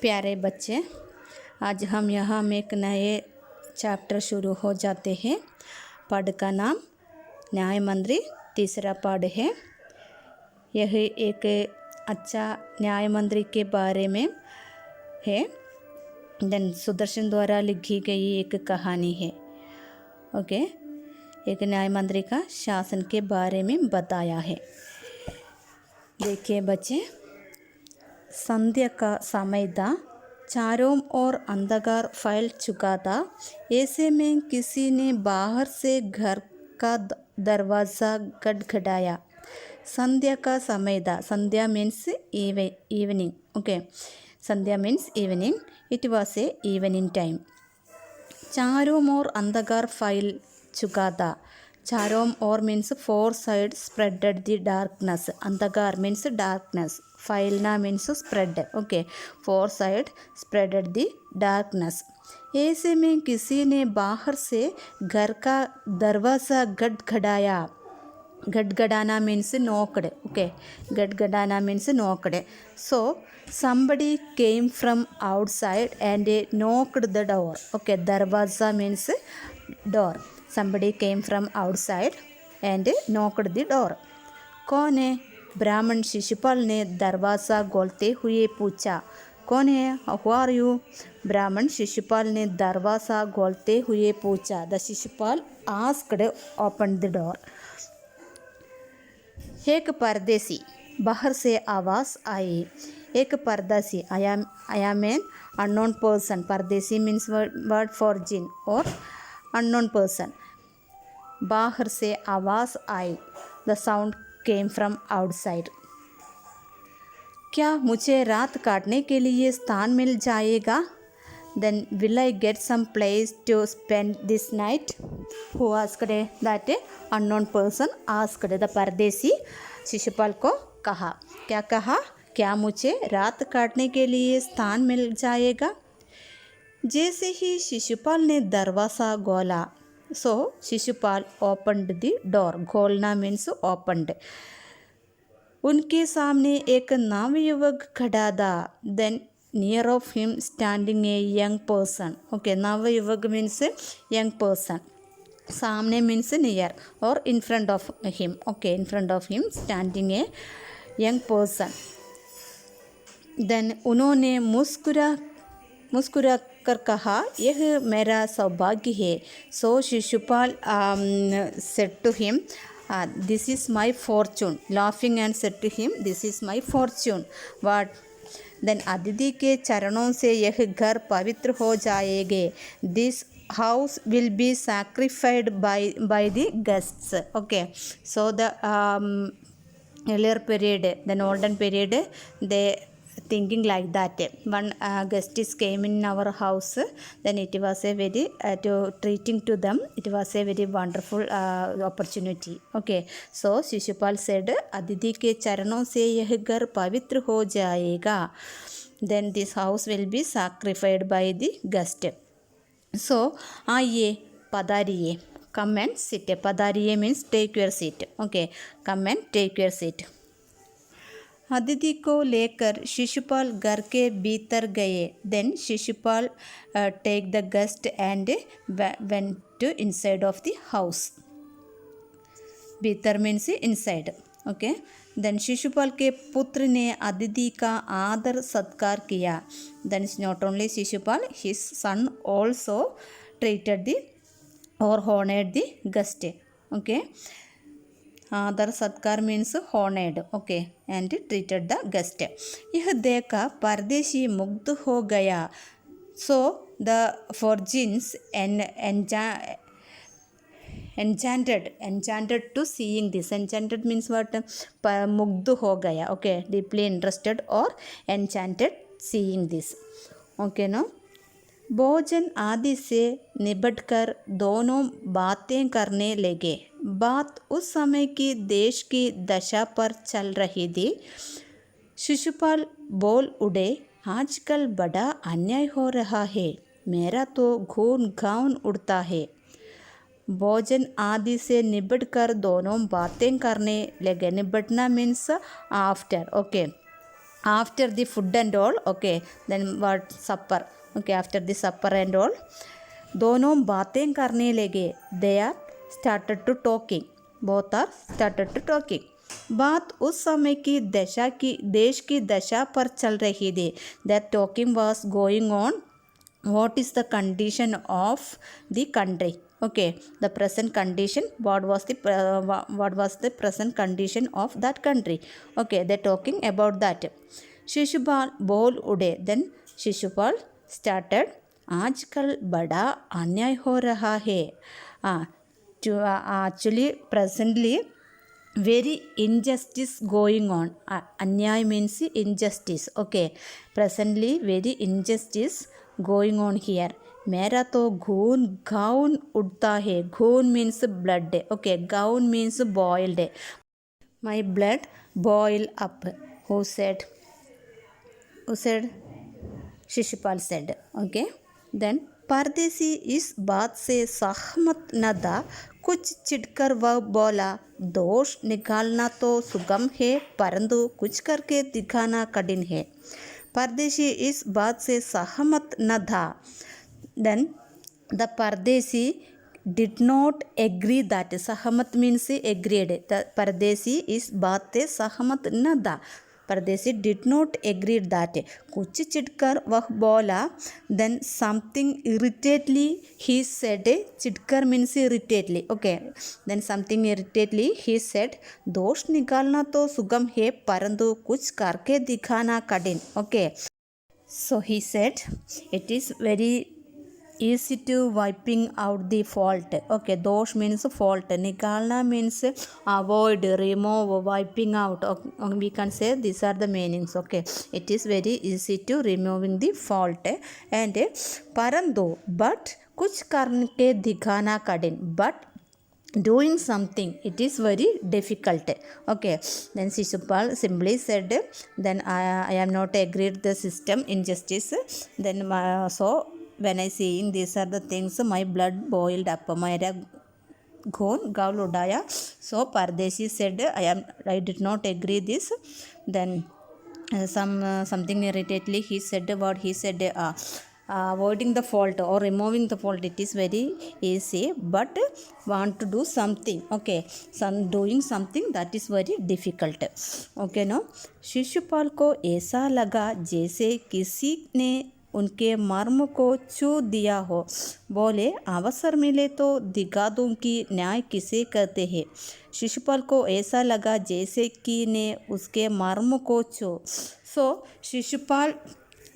प्यारे बच्चे, आज हम यहाँ में एक नए चैप्टर शुरू हो जाते हैं। पाठ का नाम न्याय मंत्री तीसरा पाठ है। यह एक अच्छा न्याय मंत्री के बारे में है। देन सुदर्शन द्वारा लिखी गई एक कहानी है। ओके, एक न्याय मंत्री का शासन के बारे में बताया है। देखिए बच्चे, संध्या का समय था, चारों ओर अंधकार फैल चुका था। ऐसे में किसी ने बाहर से घर का दरवाज़ा खटखटाया। संध्या का समय था। Sandhya means evening. Okay, sandhya means evening. It was a evening time. चारों ओर अंधकार फैल चुका था। चारों ओर means four sides spreaded the darkness. अंधकार means darkness. फैलना means spread. Okay, four sides spreaded the darkness. ऐसे में किसी ने बाहर से घर का दरवाज़ा खटखटाया. खटखटाना means knocked. Okay, खटखटाना means knocked. So somebody came from outside and knocked the door. Okay, दरवाज़ा means door. Somebody came from outside and knocked the door. कौन है? ब्राह्मण शिशुपाल ने दरवाज़ा खोलते हुए पूछा। कौन है? Who are you? ब्राह्मण शिशुपाल ने दरवाज़ा खोलते हुए पूछा। The Shishupal asked opened the door. एक परदेसी, बाहर से आवाज़ आई। एक परदेसी, I am an unknown person. परदेसी means word for jinn or unknown person. बाहर से आवाज़ आई। The sound came from outside. क्या मुझे रात काटने के लिए स्थान मिल जाएगा? Then will I get some place to spend this night? Who asked that? Unknown person asked. The परदेसी शिशुपाल को कहा। क्या कहा? क्या मुझे रात काटने के लिए स्थान मिल जाएगा? जैसे ही शिशुपाल ने दरवाज़ा खोला, so Shishupal opened the door. खोलना means opened. उनके सामने एक नवयुवक खड़ा था. Then near of him standing a young person. Okay, नवयुवक means young person. सामने means near or in front of him. Okay, in front of him standing a young person. Then उन्होंने मुस्कुरा कर कहा, यह मेरा सौभाग्य है. So Shishupal said to him, this is my fortune. Laughing and said to him, this is my fortune. What? Then अतिथि के चरणों से यह घर पवित्र हो जाएगा. This house will be sacrificed by the guests. Okay, so the earlier period, the olden period, they thinking like that. One guest is came in our house, then it was a very to treating to them, it was a very wonderful opportunity. Okay, so Shishupal said, अतिथि के चरणों से यह घर पवित्र हो जाएगा. Then this house will be sacrificed by the guest. So आइए, पधारिए. Come and sit. पधारिए means take your seat. Okay, come and take your seat. अतिथि को लेकर शिशुपाल घर के भीतर गए. Then Shishupal take the guest and went to inside of the house. भीतर means inside. Okay. Then Shishupal के पुत्र ने अतिथि का आदर सत्कार किया. Then not only Shishupal, his son also treated the or honored the guest. Okay. Aadar satkar means honoured. Okay, and treated the guest. यह देखा परदेशी मुग्ध हो गया. So the foreigners enchanted to seeing this. Enchanted means what? मुग्ध हो गया. Okay, deeply interested or enchanted seeing this. Okay no. भोजन आदि से निबटकर दोनों बातें करने लगे. बात उस समय की देश की दशा पर चल रही थी. शिशुपाल बोल उठे, आजकल बड़ा अन्याय हो रहा है. मेरा तो खून खौल उड़ता है. भोजन आदि से निबटकर दोनों बातें करने लगे. Nibatna means after. Okay, after the food and all, okay, then what, supper, okay, after the supper and all, दोनों बातें करने लगे, they are started to talking, both are started to talking. बात उस समय की दशा की देश की दशा पर चल रही थी, that talking was going on what is the condition of the country, okay, the present condition, what was the present condition of that country, okay, they talking about that. Shishupal बोल उठे, then शिशुपाल started, आजकल बड़ा अन्याय हो रहा है, actually presently very injustice going on, अन्याय means injustice, okay, presently very injustice going on here. मेरा तो खून गाउन उठता है, खून means blood, okay, gown means boiled, my blood boil up, who said Shishupal said, okay, then परदेसी इस बात से सहमत न था, कुछ चिढ़कर वह बोला, दोष निकालना तो सुगम है परंतु कुछ करके दिखाना कठिन है. परदेशी इस बात से सहमत न था, then the Pardesi did not agree that, सहमत means agreed, the Pardesi इस बात से सहमत न था, परदेसी did not agree that, कुछ चिढ़कर वह बोला, then something irritatedly he said, चिढ़कर means irritatedly, okay, then something irritatedly he said, दोष निकालना तो सुगम है परंतु कुछ करके दिखाना कठिन, okay, so he said it is very easy to wiping out the fault, okay, dosh means fault, nikalna means avoid, remove, wiping out, okay, we can say these are the meanings, okay, it is very easy to removing the fault, and parantu but kuch karke dikhana kadin, but doing something it is very difficult, okay, then Shishupal simply said, then I am not agreed the system injustice, then so when I seeing these are the things my blood boiled up, मेरा खून गाल उड़ाया. So Pardesi said I did not agree this, then something irritatedly he said, what he said, avoiding the fault or removing the fault it is very easy but want to do something, okay, doing something that is very difficult, okay, no. Shishupal को ऐसा लगा जैसे किसी ने उनके मर्म को छू दिया हो, बोले अवसर मिले तो दिखा दूं कि न्याय किसे कहते हैं. शिशुपाल को ऐसा लगा जैसे कि ने उसके मर्म को छू. So Shishupal,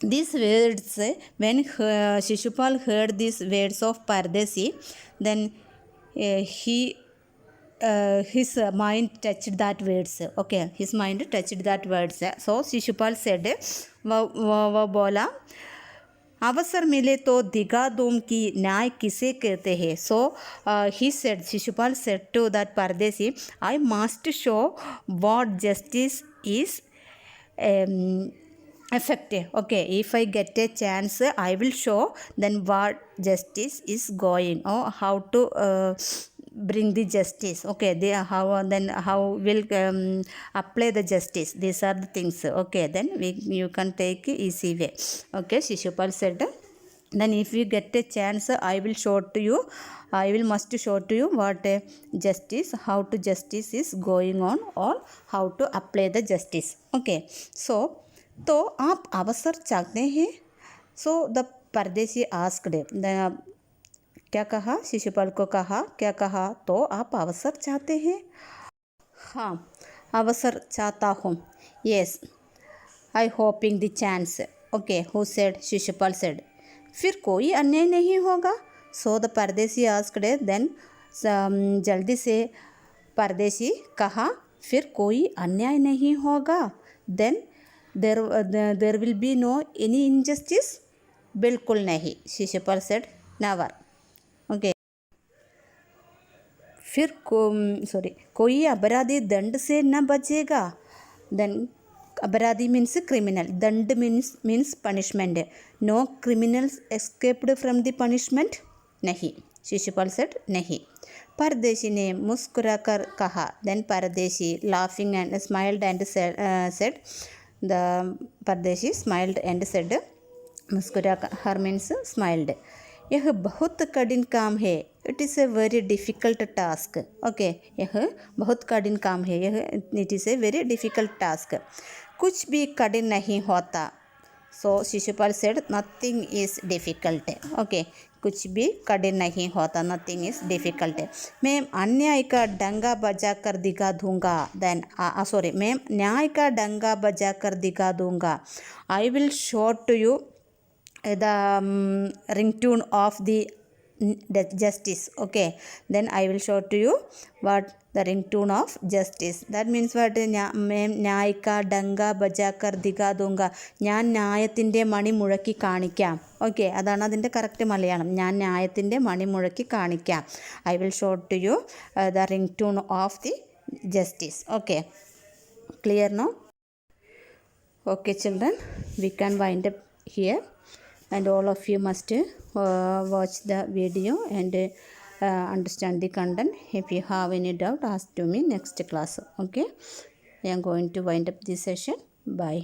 these words, when Shishupal heard these words of Pardesi, then his mind touched that words, okay, his mind touched that words. So Shishupal said, वह बोला अवसर मिले तो दिखा दूं कि न्याय किसे कहते हैं. So he said, Shishupal said to that Pardesi, I must show what justice is effective, okay, if I get a chance I will show then what justice is going, or how to bring the justice, okay, they how will apply the justice, these are the things, okay, then you can take easy way, okay. Shishupal said, then if you get a chance I will show to you, I will must show to you what justice, how to justice is going on, or how to apply the justice, okay. So तो आप अवसर चाहते हैं. सो the pardesi asked, क्या कहा, शिशुपाल को कहा, क्या कहा, तो आप अवसर चाहते हैं. हाँ, अवसर चाहता हूँ. Yes, I hoping the chance, okay, who said, Shishupal said. फिर कोई अन्याय नहीं होगा. So the pardesi asked, then जल्दी से परदेसी कहा, फिर कोई अन्याय नहीं होगा. Then there will be no any injustice, बिल्कुल नहीं. Shishupal said never, okay. फिर कोई अपराधी दंड से न बचेगा. then अपराधी means criminal, दंड means punishment, no criminals escaped from the punishment, नहीं. शिशुपाल said नहीं. परदेशी ने मुस्कुराकर कहा. then परदेशी laughing and smiled and said, The Pardeshi smiled and said, मुस्कुरा her means smiled. यह बहुत कठिन काम है. It is a very difficult task. Okay, यह बहुत कठिन काम है. यह it is a very difficult task. कुछ भी कठिन नहीं होता. So Shishupal said, nothing is difficult. Okay, कुछ भी कठिन नहीं होता. Nothing is difficult. मैं अन्याय का डंगा बजा कर दिखा दूंगा. Then sorry, मैं न्याय का डंगा बजा कर दिखा दूंगा. I will show to you the ringtone of the justice. Okay, then I will show to you what the ringtone of justice. That means what? मैं न्याय का डंगा बजा कर दिखा दूंगा. ഞാൻ ന്യായത്തിൻ്റെ മണി മുഴക്കി കാണിക്കാം. ഓക്കെ, അതാണ് അതിൻ്റെ കറക്റ്റ് മലയാളം. ഞാൻ ന്യായത്തിൻ്റെ മണി മുഴക്കി കാണിക്കാം. I will show to you the ringtone of the justice. Okay, clear now? Okay children, we can wind up here, and all of you must watch the video and understand the content. If you have any doubt, ask to me next class. Okay, I am going to wind up this session. Bye.